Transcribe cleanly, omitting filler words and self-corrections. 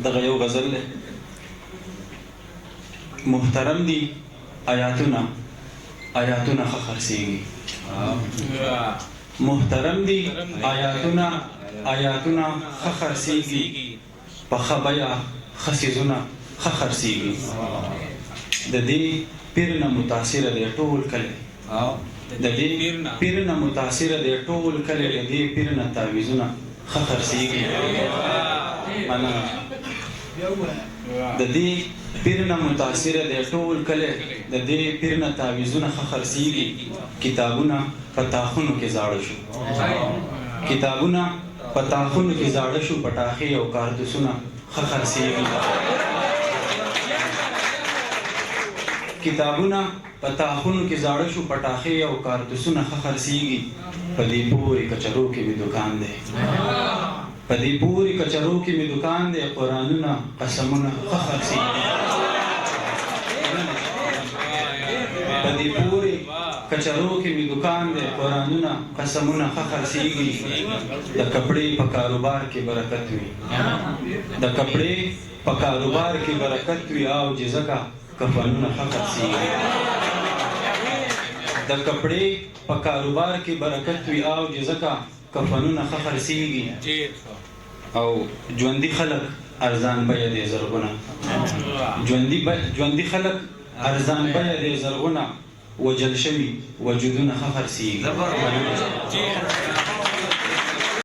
دغه یو غزل دی. محترم دي آیاتونه ښه خرڅېږي. محترم دي آیاتونه ښه خرڅېږي. په ښه بیه ښه څیزونه ښه خرڅېږي. د دې پیر نه متاثره دی ټول کلی، د دې پیر نه متاثره دی ټول کلی، د دې پیر نه تعویذونه ښه خرڅېږي. مننه. د دې پیر نه متاثره دی ټول کلی، د دې پیر نه تعویذونه ښه خرڅېږي. کتابونه په تاخونو کې زاړه شو، کتابونه په تاخونو کې زاړه شو، پټاخې او کارتوسونه ښه خرڅېږي. کتابونه په تاخونو کې زاړه شو، پټاخې او کارتوسونه ښه خرڅېږي. په دې پورې کچرو کې مې دکان دی، په دې پورې کچرو کې مې دکان دی، قرآنونه قسمونه ښه خرڅېږي. په دې پورې کچرو کې مې دکان دی، قرآنونه قسمونه ښه خرڅېږي. د کپړې په کاروبار کې برکت وي، د کپړې په کاروبار کې برکت وي، او جزکه کفنونه ښه خرڅېږي. د کپړې په کاروبار کې برکت وي، او جزکه کفنونه ښه خرڅېږي. او ژوندي خلک ارزان بیه دی زرغونه، ژوندي خلک ارزان بیه دی زرغونه، وجل شوي وجودونه ښه خرڅېږي.